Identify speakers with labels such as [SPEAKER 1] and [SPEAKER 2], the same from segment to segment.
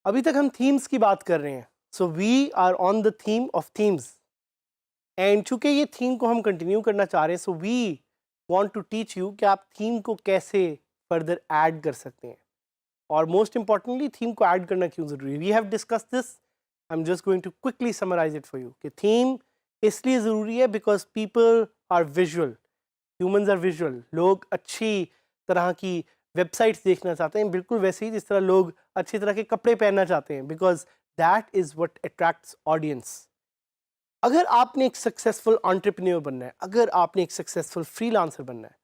[SPEAKER 1] अभी तक हम थीम्स की बात कर रहे हैं, so we are on the theme of themes and चूंकि ये थीम को हम कंटिन्यू करना चाह रहे हैं, so we want to teach you कि आप थीम को कैसे फर्दर ऐड कर सकते हैं और मोस्ट इंपॉर्टेंटली थीम को ऐड करना क्यों जरूरी है। We have discuss this, I am just going to quickly summarise it for you कि थीम इसलिए ज़रूरी है because people are visual, humans are visual. लोग अच्छी तरह की वेबसाइट्स देखना चाहते हैं, बिल्कुल वैसे ही जिस तरह लोग अच्छी तरह के कपड़े पहनना चाहते हैं, because that is what attracts audience. अगर आपने एक सक्सेसफुल एंटरप्रेन्योर बनना है, अगर आपने एक सक्सेसफुल फ्रीलांसर बनना है,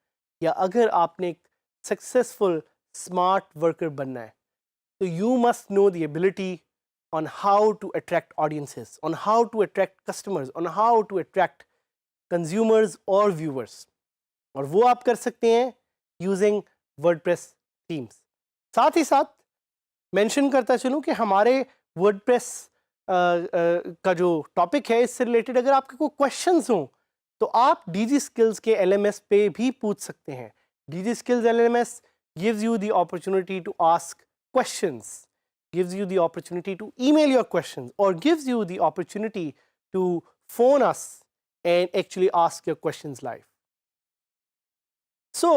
[SPEAKER 1] या अगर आपने एक सक्सेसफुल स्मार्ट वर्कर बनना है, तो you must know the ability on how to attract audiences, on how to attract customers, on how to attract consumers or viewers. और वो आप कर सकते हैं यूजिंग वर्डप्रेस थीम्स। साथ ही साथ मेंशन करता चलूँ कि हमारे वर्डप्रेस का जो टॉपिक है इससे रिलेटेड अगर आपके कोई क्वेश्चंस हों तो आप डीजी स्किल्स के एलएमएस पे भी पूछ सकते हैं। Digi skills LMS gives you the opportunity to ask questions, gives you the opportunity to email your questions, or gives you the opportunity to phone us and actually ask your questions live. So,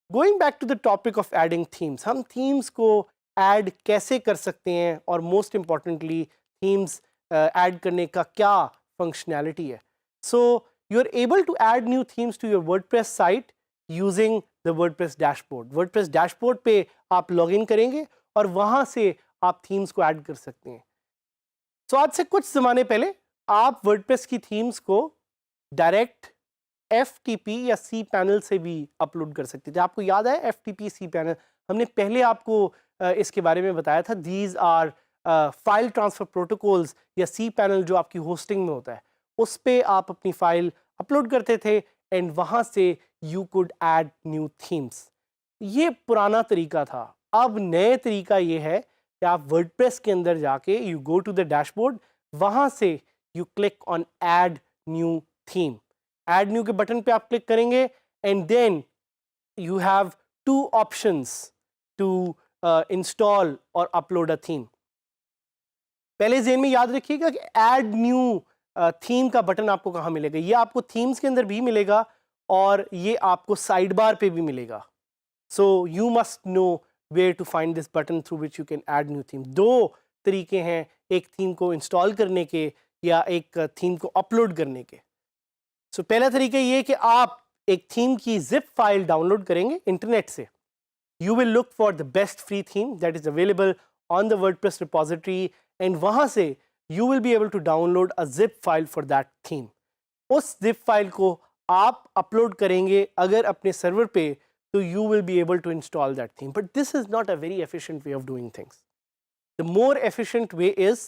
[SPEAKER 1] going back to the topic of adding themes, हम themes को add कैसे कर सकते हैं और most importantly themes add करने का क्या functionality है. So, you're able to add new themes to your WordPress site using the WordPress dashboard. WordPress dashboard पे आप login करेंगे और वहाँ से आप थीम्स को ऐड कर सकते हैं। सो आज से कुछ ज़माने पहले आप वर्डप्रेस की थीम्स को डायरेक्ट FTP या सी पैनल से भी अपलोड कर सकते थे। आपको याद है FTP सी पैनल, हमने पहले आपको इसके बारे में बताया था। These are file transfer protocols या सी पैनल जो आपकी होस्टिंग में होता है, उस पर आप अपनी फाइल अपलोड करते थे एंड वहाँ से you could add new themes. ये पुराना तरीका था। अब नए तरीका ये है कि आप वर्डप्रेस के अंदर जाके you go to the dashboard, वहाँ से you click on add new theme. Add new के बटन पे आप क्लिक करेंगे and then you have two options to install और अपलोड अ थीम। पहले ज़हन में याद रखिएगा कि ऐड न्यू थीम का बटन आपको कहाँ मिलेगा। ये आपको थीम्स के अंदर भी मिलेगा और ये आपको साइड बार पे भी मिलेगा। So you must know where to find this button through which you can add new theme. दो तरीके हैं एक थीम को इंस्टॉल करने के या एक थीम को अपलोड करने के। सो पहला तरीका ये कि आप एक थीम की जिप फाइल डाउनलोड करेंगे इंटरनेट से। You will look for the best free theme that is available on the WordPress repository and वहाँ से you will be able to download a zip file for that theme. उस zip file को आप upload करेंगे अगर अपने server पे, so you will be able to install that theme. But this is not a very efficient way of doing things. The more efficient way is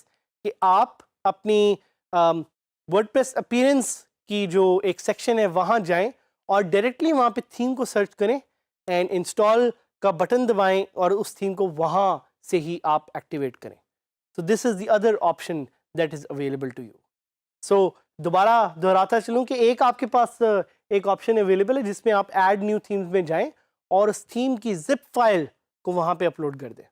[SPEAKER 1] कि आप अपनी WordPress appearance की जो एक section है वहाँ जाएं और directly वहाँ पे theme को search करें and install का बटन दबाएं और उस theme को वहाँ से ही आप activate करें. So this is the other option that is available to you. So दोबारा दोहराता चलूँ कि एक आपके पास एक ऑप्शन अवेलेबल है जिसमें आप ऐड न्यू थीम्स में जाएं और उस थीम की जिप फाइल को वहाँ पे अपलोड कर दें,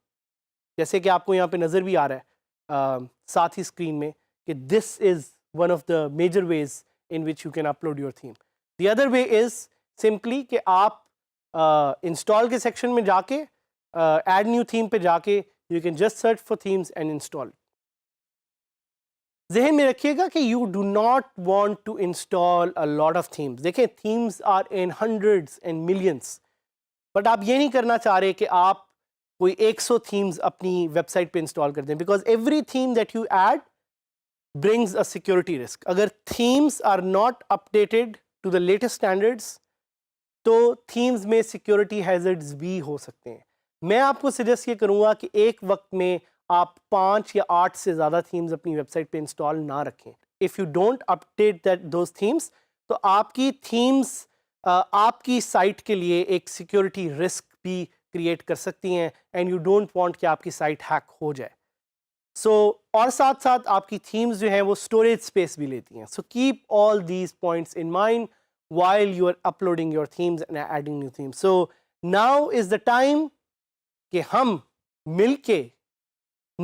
[SPEAKER 1] जैसे कि आपको यहाँ पे नज़र भी आ रहा है साथ ही स्क्रीन में कि this is one of the major ways in which you can upload your theme. The other way is simply कि आप इंस्टॉल के सेक्शन में जाके ऐड न्यू थीम पे जाके you can just search for themes and install. ज़हन में रखिएगा कि you do not want to install a lot of themes. देखें themes are in hundreds and millions, but आप ये नहीं करना चाह रहे कि आप कोई 100 थीम्स अपनी वेबसाइट पे इंस्टॉल कर दें, because every theme that you add brings a security risk. अगर themes are not updated to the latest standards तो थीम्स में सिक्योरिटी हैजर्ड्स भी हो सकते हैं। मैं आपको सजेस्ट ये करूँगा कि एक वक्त में आप 5 या 8 से ज़्यादा थीम्स अपनी वेबसाइट पे इंस्टॉल ना रखें। If you don't update that those themes तो आपकी थीम्स आपकी साइट के लिए एक सिक्योरिटी रिस्क भी क्रिएट कर सकती हैं एंड यू डोंट वांट कि आपकी साइट हैक हो जाए। सो और साथ साथ आपकी थीम्स जो हैं वो स्टोरेज स्पेस भी लेती हैं। So keep all these points in mind while you are uploading your themes and adding new themes. So now is the time कि हम मिलके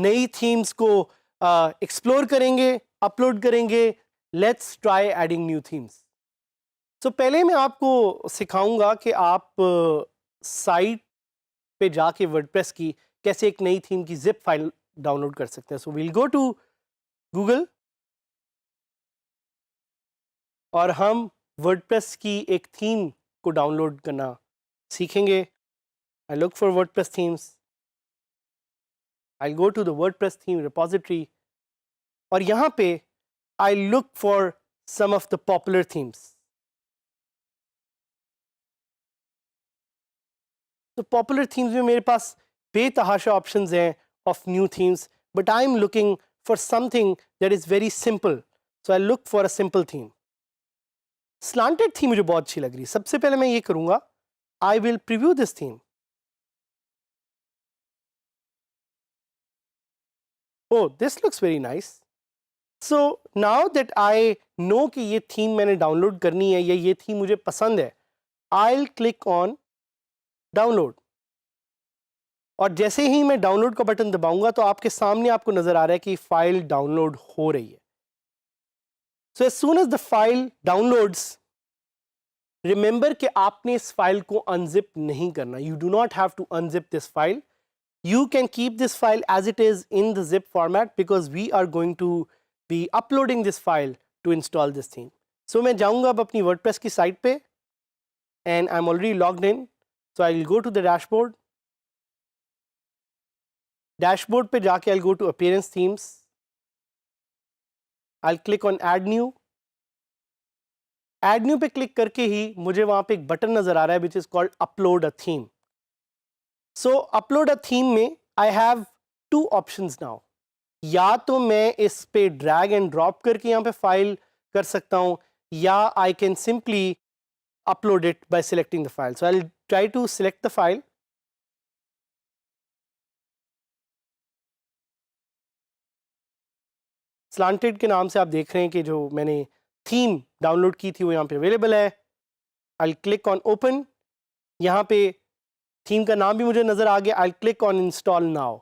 [SPEAKER 1] नई थीम्स को एक्सप्लोर करेंगे, अपलोड करेंगे. Let's try adding new themes. तो पहले मैं आपको सिखाऊंगा कि आप साइट पे जाके वर्डप्रेस की कैसे एक नई थीम की जिप फाइल डाउनलोड कर सकते हैं. So we'll go to Google और हम वर्डप्रेस की एक थीम को डाउनलोड करना सीखेंगे. I look for WordPress themes. I go to the WordPress theme repository और यहाँ पे I look for some of the popular themes. तो पॉपुलर थीम्स में मेरे पास बेतहाशा ऑप्शंस हैं of new themes, but I am looking for something that is very simple. So I look for a simple theme. Slanted theme मुझे बहुत अच्छी लग रही है. सबसे पहले मैं ये करूँगा, I will preview this theme. Oh, this looks very nice. So now that I know कि ये थीम मैंने डाउनलोड करनी है या ये थीम मुझे पसंद है, I'll click on डाउनलोड. और जैसे ही मैं डाउनलोड का बटन दबाऊंगा तो आपके सामने आपको नजर आ रहा है कि फाइल डाउनलोड हो रही है. So as soon as the file downloads, remember कि आपने इस फाइल को अनजिप नहीं करना. You do not have to unzip this file. You can keep this file as it is in the zip format because we are going to be uploading this file to install this theme. So मैं जाऊंगा अब अपनी WordPress की site पे and I'm already logged in. So I'll go to the dashboard. Dashboard पे जाके I'll go to appearance themes. I'll click on add new. Add new पे click करके ही मुझे वहाँ पे एक बटन नजर आ रहा है which is called upload a theme. So upload a theme में I have two options now. या तो मैं इस पे ड्रैग एंड ड्रॉप करके यहाँ पे फाइल कर सकता हूँ या I can simply upload it by selecting the file. So I will try to select the file. Slanted के नाम से आप देख रहे हैं कि जो मैंने थीम डाउनलोड की थी वो यहाँ पे अवेलेबल है. I click on open. यहाँ पे थीम का नाम भी मुझे नजर आ गया. I click on install now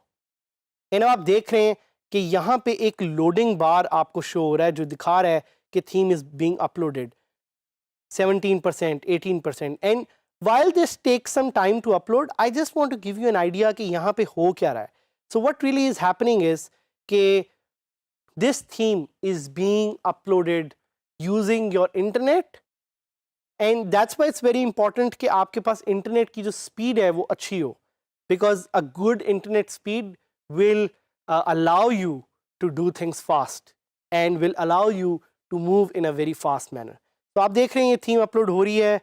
[SPEAKER 1] and आप देख रहे हैं कि यहाँ पे एक लोडिंग बार आपको शो हो रहा है जो दिखा रहा है कि theme is being uploaded. 17%, 18%. And while this takes some time to upload, I just want to give you an idea कि यहाँ पे हो क्या रहा है. So what really is happening is कि this theme is being uploaded using your internet and that's why it's very important कि आपके पास इंटरनेट की जो स्पीड है वो अच्छी हो, because a good internet speed will allow you to do things fast and will allow you to move in a very fast manner. तो आप देख रहे हैं ये थीम अपलोड हो रही है.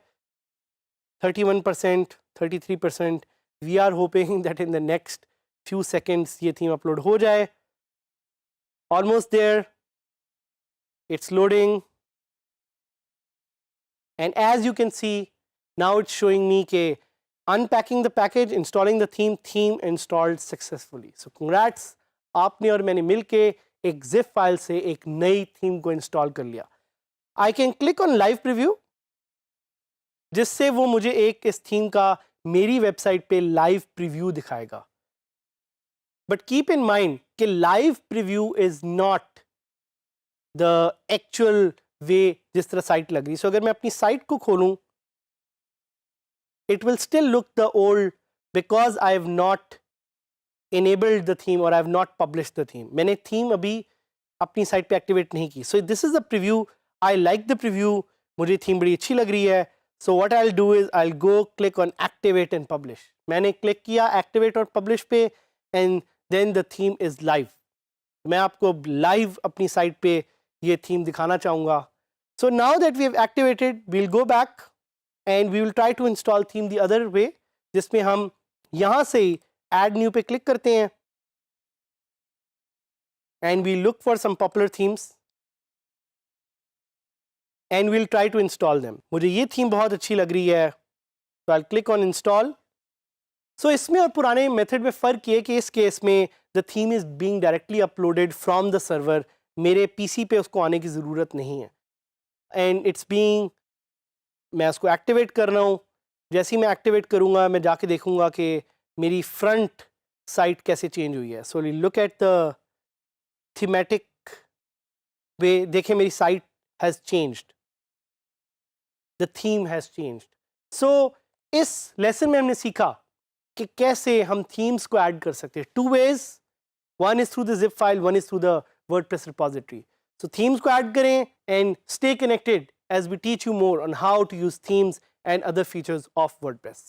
[SPEAKER 1] 31%, 33%. We are hoping that in the next few seconds ये थीम अपलोड हो जाए. Almost there. It's loading. And as you can see, now it's showing me कि unpacking the package, installing the theme installed successfully. So congrats, आपने और मैंने मिलके एक zip file से एक नई थीम को इंस्टॉल कर लिया. I can click on live preview जिससे वो मुझे एक इस थीम का मेरी वेबसाइट पे लाइव प्रीव्यू दिखाएगा. बट कीप इन माइंड कि live preview is not the actual way जिस तरह साइट लग रही. सो अगर मैं अपनी साइट को खोलूं, it will still look the old because I have not enabled the theme or I have not published the theme. मैंने थीम अभी अपनी साइट पे एक्टिवेट नहीं की. So this is the preview. I like the preview. मुझे theme बड़ी अच्छी लग रही है. So what I'll do is I'll go click on activate and publish. मैंने क्लिक किया activate और publish पे and then the theme is live. मैं आपको live अपनी साइट पे ये थीम दिखाना चाहूँगा. So now that we have activated, we'll go back and we will try to install theme the other way, जिसमें हम यहाँ से add new पे क्लिक करते हैं and we look for some popular themes. And we'll try to install them. मुझे ये theme बहुत अच्छी लग रही है. So I'll click on install. So इसमें और पुराने मेथड में फ़र्क ये कि इस केस में the theme is being directly uploaded from the server. मेरे PC पे उसको आने की ज़रूरत नहीं है. And it's being, मैं उसको एक्टिवेट कर रहा हूँ. जैसे ही मैं एक्टिवेट करूँगा मैं जाके देखूँगा कि मेरी फ्रंट साइट कैसे चेंज हुई है. So look at the thematic way. देखें मेरी site has changed, the theme has changed. So इस लेसन में हमने सीखा कि कैसे हम थीम्स को ऐड कर सकते हैं. 2 ways. One is through the zip file, one is through the WordPress repository. So themes को ऐड करें and stay connected as we teach you more on how to use themes and other features of WordPress.